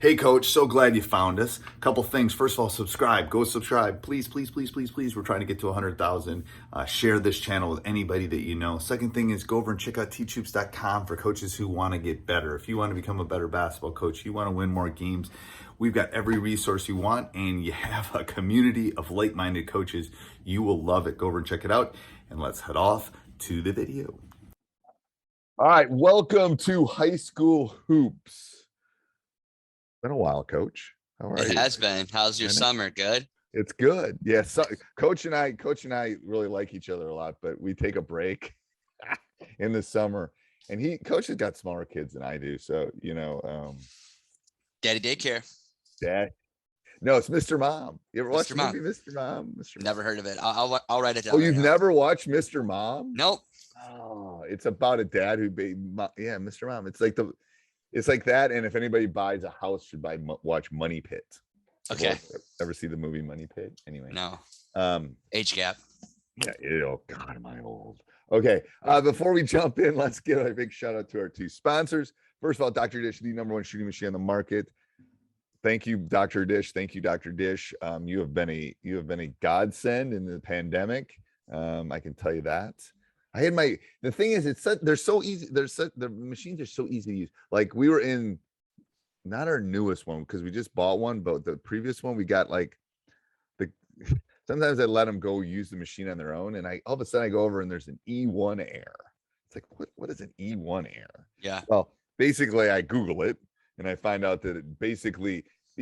Hey, Coach, so glad you found us. A couple things. First of all, subscribe. Go subscribe. Please, please, please, please, please. We're trying to get to 100,000. Share this channel with anybody that you know. Second thing is go over and check out teachhoops.com for coaches who want to get better. If you want to become a better basketball coach, you want to win more games, we've got every resource you want, and you have a community of like-minded coaches. You will love it. Go over and check it out, and let's head off to the video. All right, welcome to High School Hoops. Been a while, Coach. How are you? It has been. How's your summer? Good. It's good. Yeah, so, Coach and I really like each other a lot, but we take a break in the summer. And Coach has got smaller kids than I do, so Daddy daycare. Dad. No, it's Mr. Mom. You ever watched the Mom. movie Mr. Mom? Mr. Never heard of it. I'll write it down. Oh, you've never watched Mr. Mom? Nope. Oh, it's about a dad who Mr. Mom. It's like that, and if anybody buys a house, should watch Money Pit. Okay. Ever see the movie Money Pit? Anyway. No. Age gap. Yeah. Oh God, am I old? Okay. Before we jump in, let's give a big shout out to our two sponsors. First of all, Dr. Dish, the number one shooting machine on the market. Thank you, Dr. Dish. Thank you, Dr. Dish. You have been a godsend in the pandemic. I can tell you that. The thing is, they're so easy. The machines are so easy to use. Like we were in, not our newest one because we just bought one, but the previous one we got sometimes I let them go use the machine on their own, and all of a sudden I go over and there's an E1 error. It's like, what is an E1 error? Yeah. Well, basically I Google it and I find out that these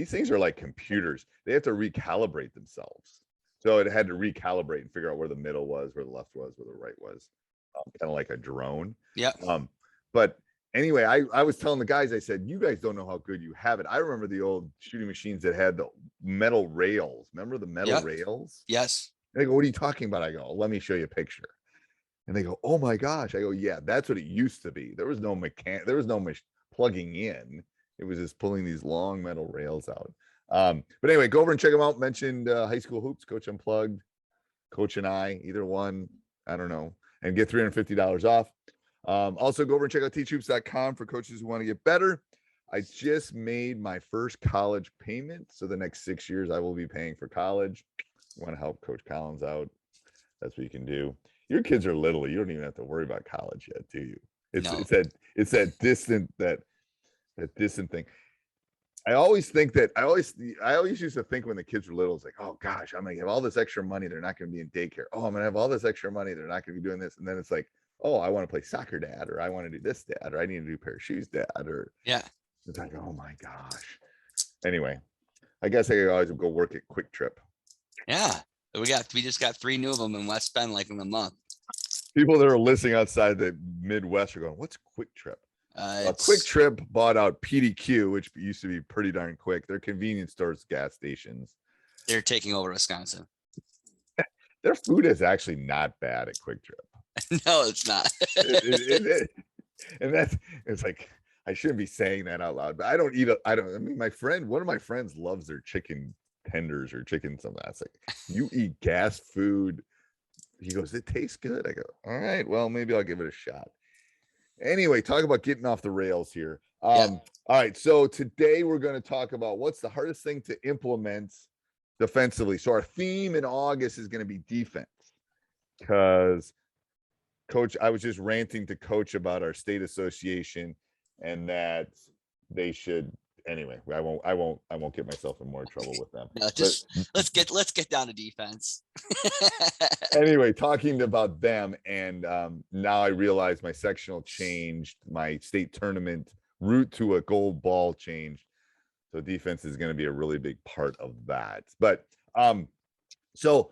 things are like computers. They have to recalibrate themselves. So it had to recalibrate and figure out where the middle was, where the left was, where the right was. Kind of like a drone. Yeah. But anyway, I was telling the guys, I said, you guys don't know how good you have it. I remember the old shooting machines that had the metal rails. Remember the metal rails? Yes. And they go, what are you talking about? I go, let me show you a picture. And they go, oh my gosh. I go, yeah, that's what it used to be. There was no plugging in. It was just pulling these long metal rails out. But anyway, go over and check them out. Mentioned High School Hoops, Coach Unplugged, Coach and I, either one, I don't know, and get $350 off. Also go over and check out teachhoops.com for coaches who want to get better. I just made my first college payment. So the next 6 years I will be paying for college. You want to help Coach Collins out? That's what you can do. Your kids are little. You don't even have to worry about college yet, do you? It's that distant thing. I always used to think when the kids were little, it's like, oh gosh, I'm gonna have all this extra money. They're not gonna be in daycare. Oh, I'm gonna have all this extra money. They're not gonna be doing this. And then it's like, oh, I want to play soccer, Dad, or I want to do this, Dad, or I need to do a pair of shoes, Dad, or it's like, oh my gosh. Anyway, I guess I could always go work at Quick Trip. Yeah. We just got 3 new of them in West Bend like in a month. People that are listening outside the Midwest are going, what's Quick Trip? Quick Trip bought out PDQ, which used to be pretty darn quick. They're convenience stores, gas stations. They're taking over Wisconsin. Their food is actually not bad at Quick Trip. No, it's not. And it's like, I shouldn't be saying that out loud, but I mean, one of my friends loves their chicken tenders or chicken something. That's like, you eat gas food. He goes, it tastes good. I go, all right, well, maybe I'll give it a shot. Anyway, talk about getting off the rails here. All right, so today we're going to talk about what's the hardest thing to implement defensively. So our theme in August is going to be defense, because Coach, I was just ranting to Coach about our state association and that they should. Anyway, I won't get myself in more trouble with them. No, let's get down to defense. Anyway, talking about them, and now I realize my sectional changed, my state tournament route to a gold ball changed. So defense is going to be a really big part of that. But so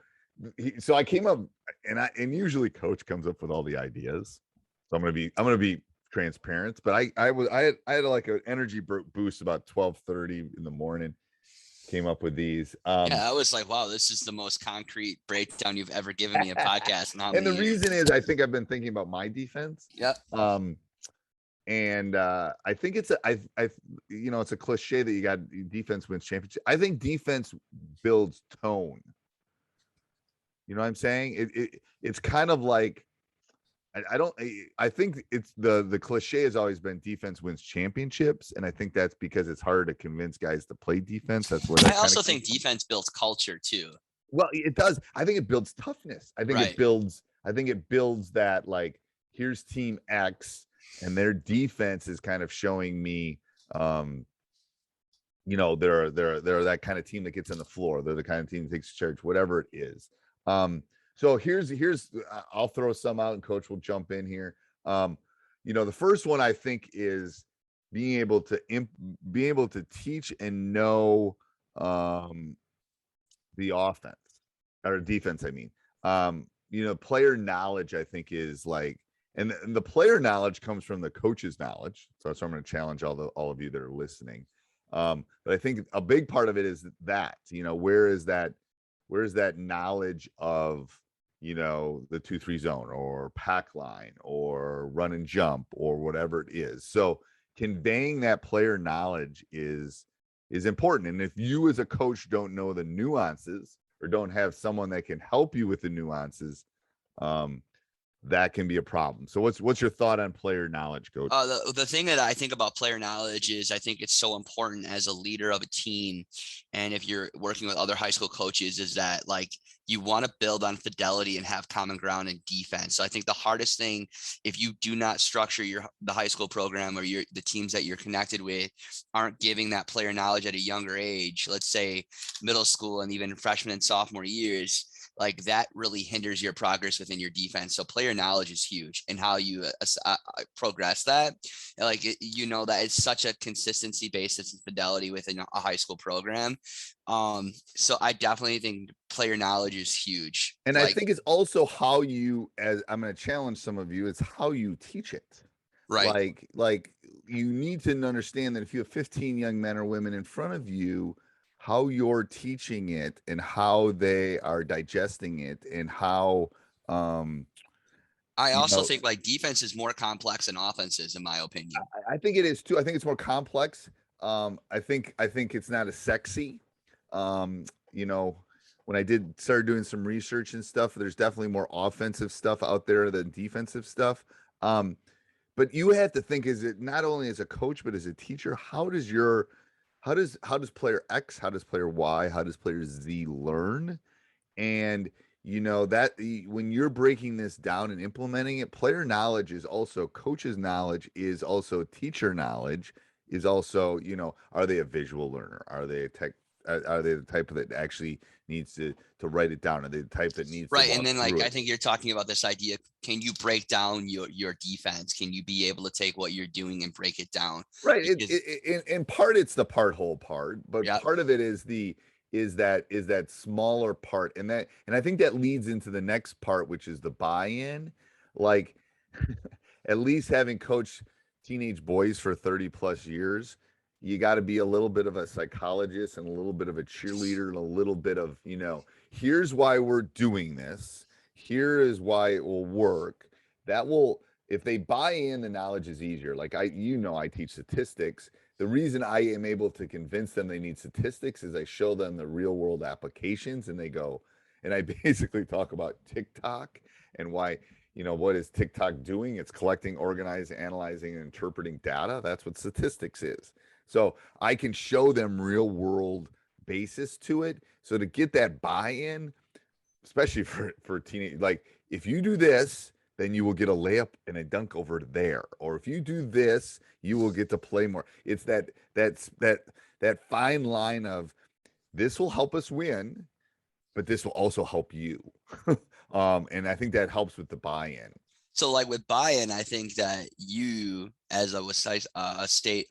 I came up, and usually Coach comes up with all the ideas. So I'm gonna be transparent, but I had like an energy boost about 12:30 in the morning. Came up with these. I was like, wow, this is the most concrete breakdown you've ever given me a podcast. And the reason is, I think I've been thinking about my defense. Yep. And I think it's a cliche that you got defense wins championship. I think defense builds tone. You know what I'm saying? It's kind of like I don't. I think it's the cliche has always been defense wins championships, and I think that's because it's harder to convince guys to play defense. That's where I that kind also of came think from. defense builds culture too. Well, it does. I think it builds toughness. Right. I think it builds that, like, here's team X and their defense is kind of showing me, they're that kind of team that gets on the floor. They're the kind of team that takes charge, whatever it is. So here's I'll throw some out and coach will jump in here. The first one I think is being able to teach and know the offense or defense. I mean, player knowledge, I think, is like, and the player knowledge comes from the coach's knowledge. So I'm going to challenge all of you that are listening. But I think a big part of it is that, where is that knowledge of, the 2-3 zone or pack line or run and jump or whatever it is. So conveying that player knowledge is important. And if you as a coach don't know the nuances or don't have someone that can help you with the nuances, that can be a problem. So what's your thought on player knowledge, Coach? The thing that I think about player knowledge is I think it's so important as a leader of a team. And if you're working with other high school coaches, is that like you want to build on fidelity and have common ground in defense. So I think the hardest thing, if you do not structure the high school program or the teams that you're connected with aren't giving that player knowledge at a younger age, let's say middle school and even freshman and sophomore years, like that really hinders your progress within your defense. So player knowledge is huge, and how you progress that. Like, that it's such a consistency basis and fidelity within a high school program. So I definitely think player knowledge is huge. And I think it's also how you, as I'm going to challenge some of you, it's how you teach it. Right. Like you need to understand that if you have 15 young men or women in front of you, how you're teaching it and how they are digesting it and how I also think like defense is more complex than offenses, in my opinion. I think it is too. I think it's more complex. I think it's not as sexy. When I started doing some research and stuff, there's definitely more offensive stuff out there than defensive stuff. But you have to think, is it not only as a coach, but as a teacher, how does player X, how does player Y, how does player Z learn? And that when you're breaking this down and implementing it, player knowledge is also coach's knowledge, is also teacher knowledge, is also, are they a visual learner? Are they the type that actually needs to write it down? Are they the type that needs right? To And then I it? think you're talking about this idea. Can you break down your defense? Can you be able to take what you're doing and break it down? Right. In part, it's the whole part, but Yep. part of it is that smaller part. And I think that leads into the next part, which is the buy-in. Like at least having coached teenage boys for 30 plus years, you got to be a little bit of a psychologist and a little bit of a cheerleader and a little bit of, here's why we're doing this. Here is why it will work. If they buy in, the knowledge is easier. Like I teach statistics. The reason I am able to convince them they need statistics is I show them the real world applications, and they go, and I basically talk about TikTok and why, what is TikTok doing? It's collecting, organizing, analyzing, and interpreting data. That's what statistics is. So I can show them real world basis to it. So to get that buy-in, especially for teenage, like if you do this, then you will get a layup and a dunk over there. Or if you do this, you will get to play more. It's that fine line of this will help us win, but this will also help you. And I think that helps with the buy-in. So like with buy-in, I think that you as a state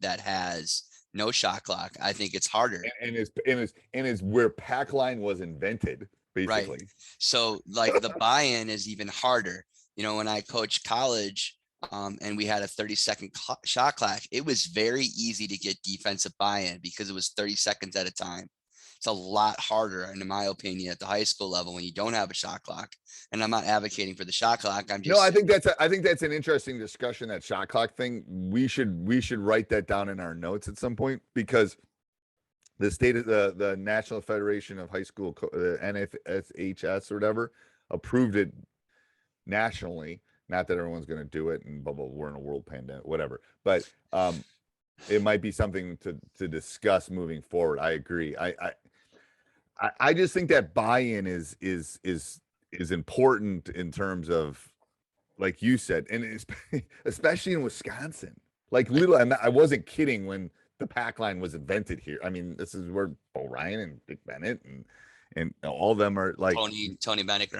that has no shot clock, I think it's harder. And is where pack line was invented, basically. Right. So like the buy-in is even harder. When I coached college, and we had a 30-second shot clock, it was very easy to get defensive buy-in because it was 30 seconds at a time. It's a lot harder, and in my opinion, at the high school level when you don't have a shot clock. And I'm not advocating for the shot clock. I'm just I think that's an interesting discussion, that shot clock thing. We should write that down in our notes at some point, because the state of the National Federation of High School, the NFSHS or whatever, approved it nationally. Not that everyone's going to do it, and blah, blah, we're in a world pandemic, whatever. But it might be something to discuss moving forward. I agree. I just think that buy-in is important in terms of, like you said, and especially in Wisconsin. Like I wasn't kidding when the pack line was invented here. I mean, this is where Bo Ryan and Dick Bennett and all of them are like Tony Bennett,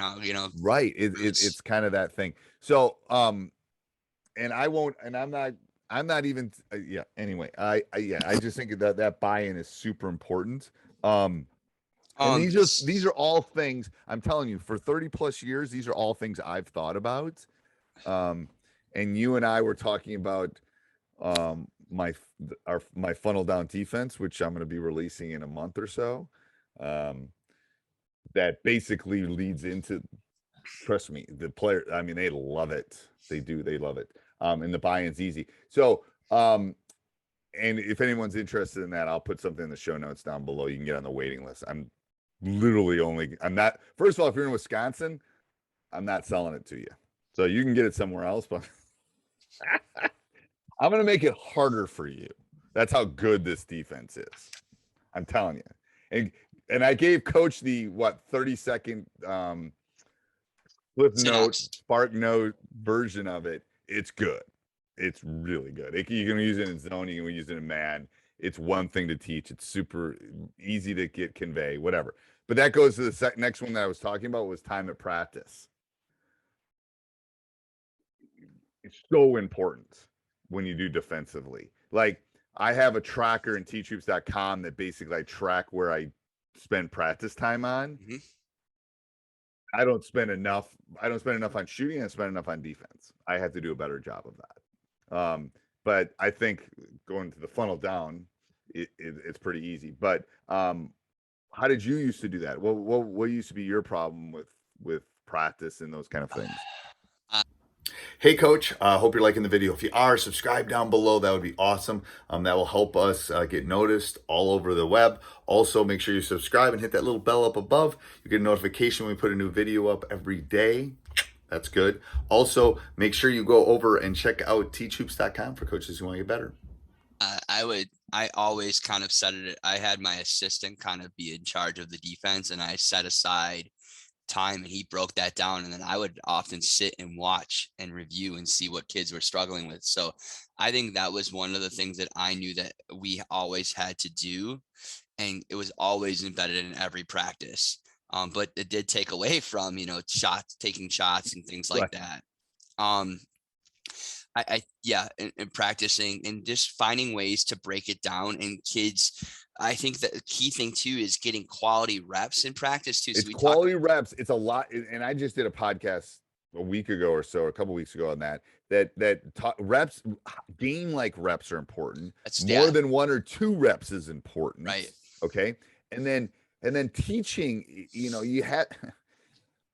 right. It's kind of that thing. So and I won't, and I'm not even yeah. Anyway, I just think that buy-in is super important. And these are all things I'm telling you for 30 plus years. These are all things I've thought about. And you and I were talking about my funnel down defense, which I'm going to be releasing in a month or so. That basically leads into, trust me, the player. I mean, they love it. They do. They love it. And the buy-in's easy. So, and if anyone's interested in that, I'll put something in the show notes down below. You can get on the waiting list. I'm not, first of all, if you're in Wisconsin, I'm not selling it to you. So you can get it somewhere else, but I'm going to make it harder for you. That's how good this defense is. I'm telling you. And I gave coach the 30-second flip note, spark note version of it. It's good. It's really good. You can use it in zone. You can use it in man. It's one thing to teach. It's super easy to convey, whatever. But that goes to the next one that I was talking about was time at practice. It's so important when you do defensively. Like I have a tracker in teachhoops.com that basically I track where I spend practice time on. Mm-hmm. I don't spend enough on shooting. I spend enough on defense. I have to do a better job of that. But I think going to the funnel down, it's pretty easy. But how did you used to do that? What used to be your problem with practice and those kind of things? Hey, Coach, hope you're liking the video. If you are, subscribe down below. That would be awesome. That will help us get noticed all over the web. Also, make sure you subscribe and hit that little bell up above. You get a notification when we put a new video up every day. That's good. Also, make sure you go over and check out teachhoops.com for coaches who want to get better. I always kind of set it. I had my assistant kind of be in charge of the defense, and I set aside time and he broke that down, and then I would often sit and watch and review and see what kids were struggling with. So I think that was one of the things that I knew that we always had to do, and it was always embedded in every practice. But it did take away from taking shots and things like that. And practicing and just finding ways to break it down. And kids, I think that the key thing too is getting quality reps in practice too. It's quality reps. It's a lot. And I just did a podcast a week ago or so, a couple weeks ago on that reps, game like reps are important. More than 1 or 2 reps is important. Right. Okay. And then teaching, you had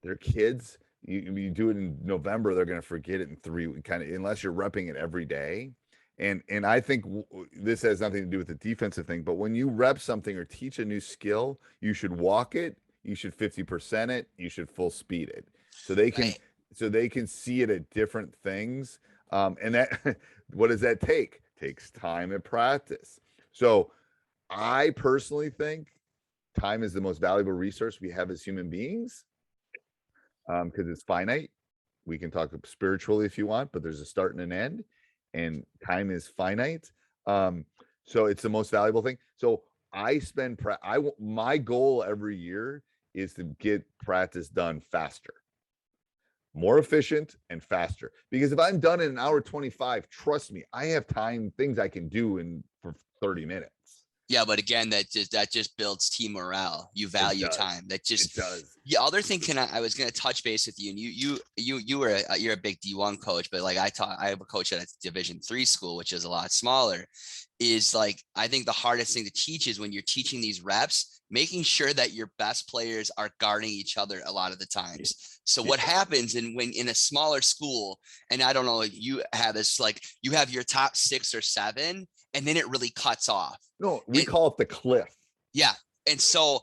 their kids. You do it in November, they're going to forget it in 3 weeks, kind of, unless you're repping it every day. And I think this has nothing to do with the defensive thing, but when you rep something or teach a new skill, you should walk it, you should 50% it, you should full speed it, so they can see it at different things. And that what does that take? Takes time and practice. So I personally think time is the most valuable resource we have as human beings. Because it's finite. We can talk spiritually if you want, but there's a start and an end, and time is finite. So it's the most valuable thing. So I spend my goal every year is to get practice done faster, more efficient and faster. Because if I'm done in an hour 25, trust me, I have things I can do for 30 minutes. Yeah, but again, that just builds team morale. You value time. That just does. The other thing, I was going to touch base with you, and you're a big D1 coach, but like I have a coach at a Division III school, which is a lot smaller. Is like, I think the hardest thing to teach is when you're teaching these reps, making sure that your best players are guarding each other a lot of the times. So what happens when in a smaller school, and I don't know if you have this, like you have your top 6 or 7, and then it really cuts off. No, we call it the cliff. Yeah. And so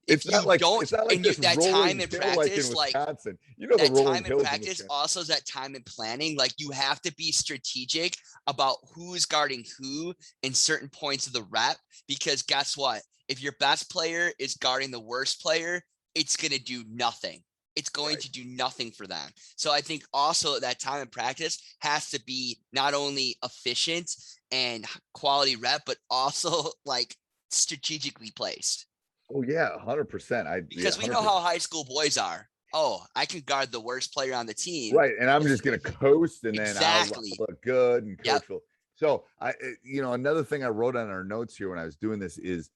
if you don't, it's not like and you, this that rolling time in hill like in practice, like Wisconsin. You know the that rolling time in hills in practice Wisconsin. also is that time in planning. Like you have to be strategic about who's guarding who in certain points of the rep, because guess what? If your best player is guarding the worst player, it's going to do nothing. It's going to do nothing for them. So I think also that time in practice has to be not only efficient and quality rep, but also like strategically placed. Oh yeah, 100%. Because we know how high school boys are. Oh, I can guard the worst player on the team. Right, and I'm just gonna coast, and then I'll Exactly. look good, and Yep. coach will. So another thing I wrote on our notes here when I was doing this is,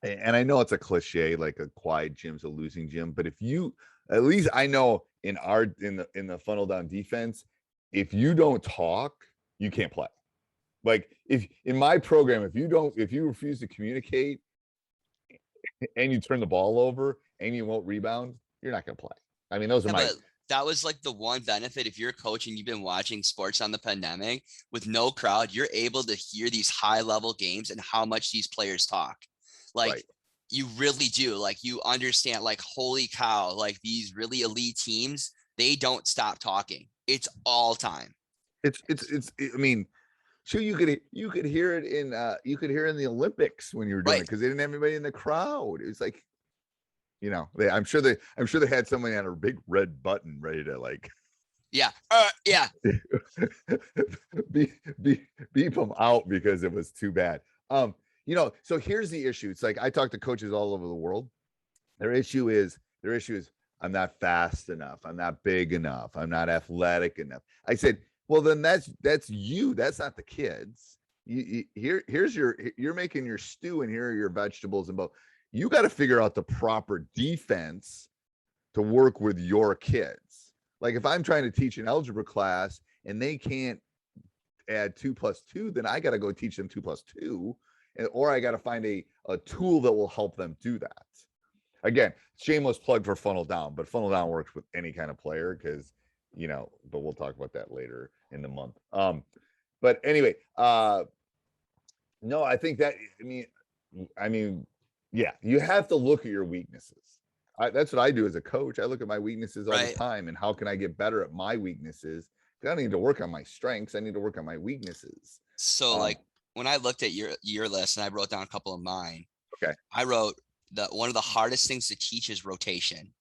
and I know it's a cliche, like a quiet gym's a losing gym, but if you, at least I know in the funnel down defense, if you don't talk, you can't play. Like if in my program, if you refuse to communicate and you turn the ball over and you won't rebound, you're not gonna play. I mean, those are my. But that was like the one benefit. If you're a coach and you've been watching sports on the pandemic with no crowd, you're able to hear these high level games and how much these players talk. Like Right. you really do. Like you understand, like, holy cow, like these really elite teams, they don't stop talking. It's all time. I mean, sure, you could hear it in in the Olympics when you were doing it, Right. because they didn't have anybody in the crowd. It was like, I'm sure they had somebody on a big red button ready to like Yeah. Yeah. beep them out because it was too bad. So here's the issue. It's like I talk to coaches all over the world. Their issue is I'm not fast enough. I'm not big enough. I'm not athletic enough. I said, well, then that's you. That's not the kids. You're making your stew, and here are your vegetables. And you got to figure out the proper defense to work with your kids. Like if I'm trying to teach an algebra class and they can't add 2 + 2, then I got to go teach them 2 + 2, or I got to find a tool that will help them do that. Again, shameless plug for Funnel Down, but Funnel Down works with any kind of player because, but we'll talk about that later in the month. But anyway, no, I think that, yeah, you have to look at your weaknesses. That's what I do as a coach. I look at my weaknesses all the time, and how can I get better at my weaknesses? I don't need to work on my strengths. I need to work on my weaknesses. So like when I looked at your list and I wrote down a couple of mine, okay, I wrote that one of the hardest things to teach is rotation.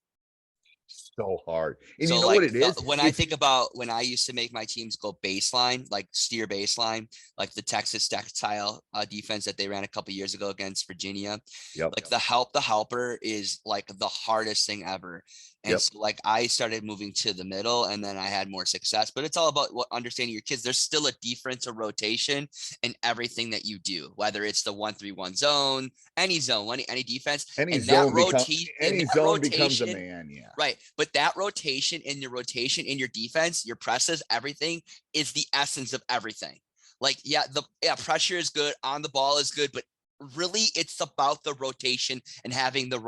So hard. And so you know like what it is? When I think about when I used to make my teams go baseline, like steer baseline, like the Texas style defense that they ran a couple of years ago against Virginia. Like the helper is like the hardest thing ever. And so like I started moving to the middle, and then I had more success. But it's all about understanding your kids. There's still a defensive rotation in everything that you do, whether it's the 1-3-1 zone, any defense, any and zone becomes a man. Yeah. Right. But that rotation in your defense, your presses, everything is the essence of everything. Like, pressure is good, on the ball is good, but really it's about the rotation and having the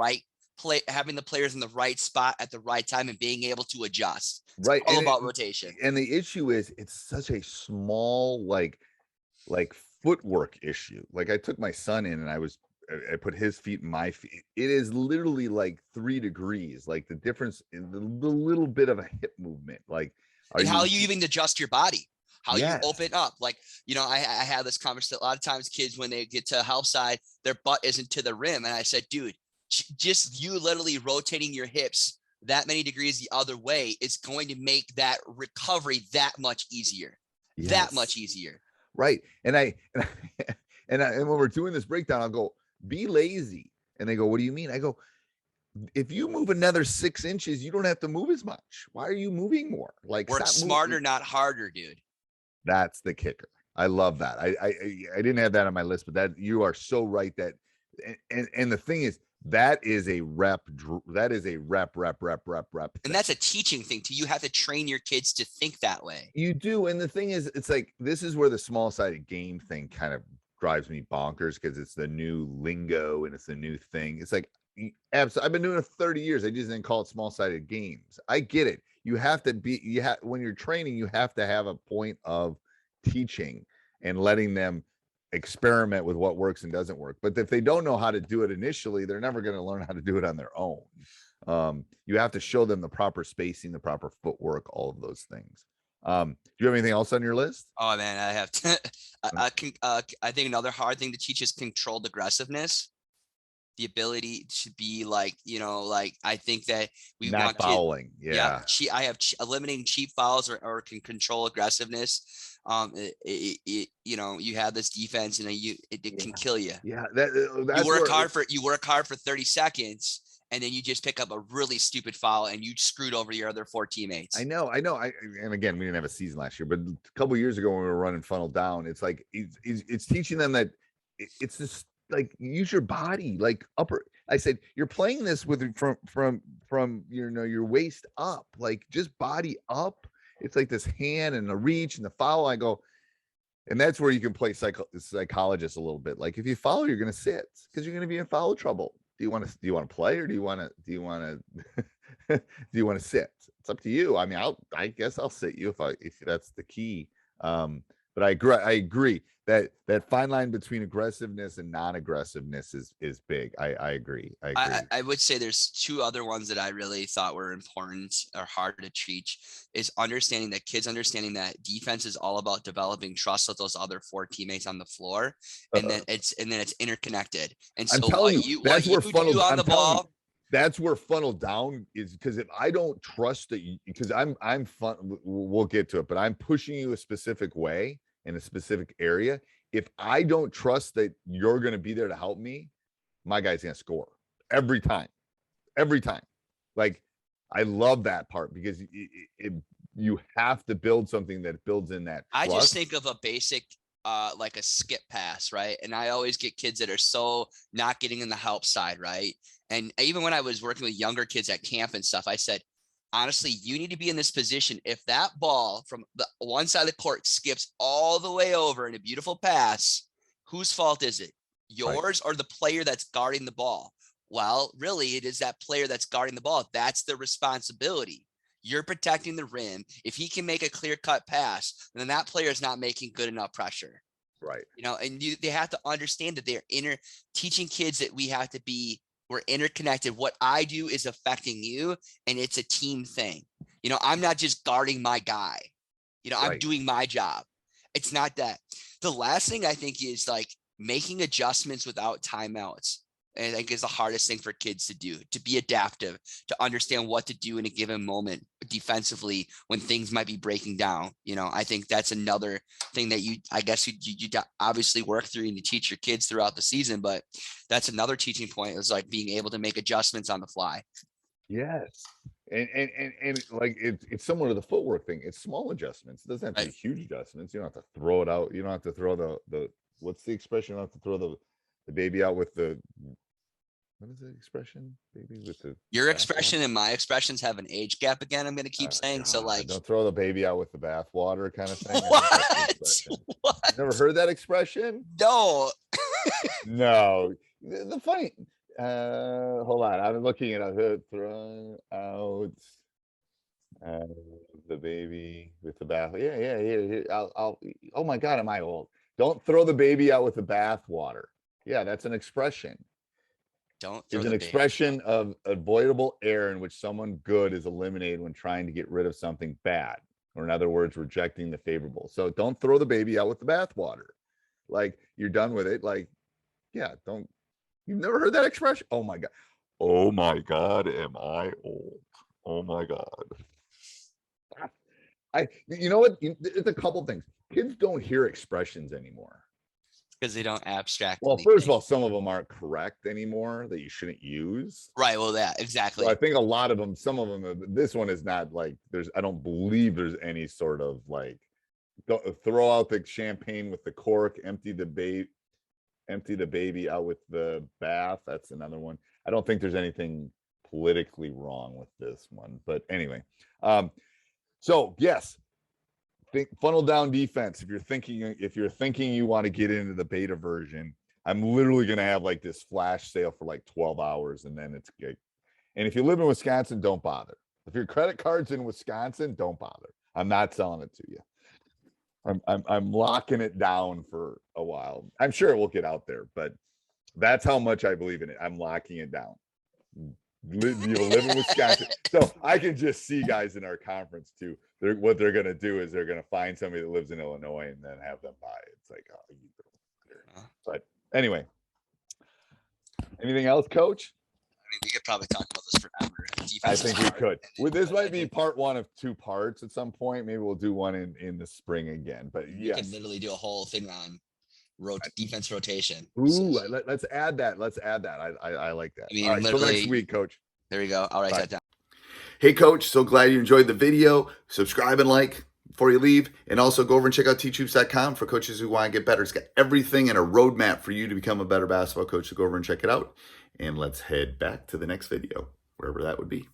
players in the right spot at the right time and being able to adjust. It's all about rotation. And the issue is it's such a small, like footwork issue. Like I took my son in and I put his feet in my feet. It is literally like 3 degrees, like the difference in the little bit of a hip movement. Like, how you even adjust your body, how you Yes. open up. Like, I have this conversation a lot of times. Kids, when they get to help side, their butt isn't to the rim. And I said, dude, just you literally rotating your hips that many degrees the other way is going to make that recovery that much easier. Yes. That much easier. Right. And when we're doing this breakdown, I'll go, be lazy. And they go, what do you mean? I go, if you move another 6 inches, you don't have to move as much. Why are you moving more? Like, work smarter, not harder, dude. That's the kicker. I love that. I didn't have that on my list, but that you are so right that, and the thing is, that is a rep. That is a rep. And that's a teaching thing too. You have to train your kids to think that way. You do. And the thing is, it's like, this is where the small sided game thing kind of drives me bonkers, because it's the new lingo and it's the new thing. It's like, I've been doing it 30 years. I just didn't call it small sided games. I get it. You have to when you're training, you have to have a point of teaching and letting them experiment with what works and doesn't work. But if they don't know how to do it initially, they're never going to learn how to do it on their own. You have to show them the proper spacing, the proper footwork, all of those things. Do you have anything else on your list? Oh man, I have to. I think another hard thing to teach is controlled aggressiveness. The ability to be like, like I think that we Not want fouling. Eliminating cheap fouls or can control aggressiveness. You have this defense and it can kill you. Yeah, you work hard for 30 seconds. And then you just pick up a really stupid foul and you screwed over your other 4 teammates. I know. And again, we didn't have a season last year, but a couple of years ago when we were running funnel down, it's like it's teaching them that it's just like use your body, like upper. I said you're playing this with from your waist up, like just body up. It's like this hand and the reach and the foul. I go, and that's where you can play psychologist a little bit. Like if you foul, you're going to sit because you're going to be in foul trouble. Do you want to play or do you want to sit? It's up to you. I mean, I guess I'll sit you if that's the key. But I agree that fine line between aggressiveness and non-aggressiveness is big. I agree. I would say there's 2 other ones that I really thought were important or hard to teach is understanding that defense is all about developing trust with those other 4 teammates on the floor. And then it's interconnected. And so that's where funnel down is, because if I don't trust that because I'm fun, we'll get to it, but I'm pushing you a specific way in a specific area. If I don't trust that you're going to be there to help me, my guy's going to score every time. Like, I love that part because you have to build something that builds in that trust. I just think of a basic, like a skip pass, right? And I always get kids that are so not getting in the help side, right? And even when I was working with younger kids at camp and stuff, I said, honestly, you need to be in this position. If that ball from the one side of the court skips all the way over in a beautiful pass, whose fault is it? Yours or the player that's guarding the ball? Well, really, it is that player that's guarding the ball. That's the responsibility. You're protecting the rim. If he can make a clear-cut pass, then that player is not making good enough pressure. Right. And they have to understand that they're teaching kids that we're interconnected. What I do is affecting you, and it's a team thing. I'm not just guarding my guy. I'm doing my job. It's not that. The last thing I think is like making adjustments without timeouts. And I think is the hardest thing for kids to do, to be adaptive, to understand what to do in a given moment defensively when things might be breaking down. I think that's another thing that you obviously work through and you teach your kids throughout the season, but that's another teaching point is like being able to make adjustments on the fly. Yes. And like it's similar to the footwork thing. It's small adjustments. It doesn't have to be huge adjustments. You don't have to throw it out. You don't have to throw the what's the expression? You don't have to throw the baby out with the what is the expression? Baby with the your expression and my expressions have an age gap again. I'm gonna keep saying. God, so like don't throw the baby out with the bathwater kind of thing. What? Never heard that expression? No. No. The funny hold on, I'm looking at throw out the baby with the bath. Yeah. I'll oh my God, am I old? Don't throw the baby out with the bathwater. Yeah, that's an expression. It's an expression of avoidable error in which someone good is eliminated when trying to get rid of something bad, or in other words, rejecting the favorable. So don't throw the baby out with the bathwater. Like you're done with it. Like, yeah, don't. You've never heard that expression? Oh my God. Oh my God, am I old? Oh my God. You know what? It's a couple things. Kids don't hear expressions anymore. Because they don't abstract. Well, first of all, some of them aren't correct anymore that you shouldn't use. Right. Well, yeah, exactly. So I think a lot of them, some of them, this one is not like I don't believe there's any sort of like, throw out the champagne with the cork, empty the baby out with the bath. That's another one. I don't think there's anything politically wrong with this one, but anyway. So yes. Funnel down defense. If you're thinking you want to get into the beta version, I'm literally going to have like this flash sale for like 12 hours and then it's good. And if you live in Wisconsin, don't bother. If your credit card's in Wisconsin, don't bother. I'm not selling it to you. I'm locking it down for a while. I'm sure it will get out there, but that's how much I believe in it. I'm locking it down. You live in Wisconsin, so I can just see guys in our conference too. What they're gonna do is they're gonna find somebody that lives in Illinois and then have them buy it. It's like, oh, but anyway, anything else, Coach? I mean, we could probably talk about this forever. I think we could. Well, this might be part 1 of 2 parts at some point. Maybe we'll do one in the spring again. But we could literally do a whole thing on defense rotation. Ooh, let's add that. Let's add that. I like that. I mean, all right, till next week, Coach. There we go. I'll write that down. Hey, Coach, so glad you enjoyed the video. Subscribe and like before you leave. And also go over and check out teachhoops.com for coaches who want to get better. It's got everything and a roadmap for you to become a better basketball coach. So go over and check it out. And let's head back to the next video, wherever that would be.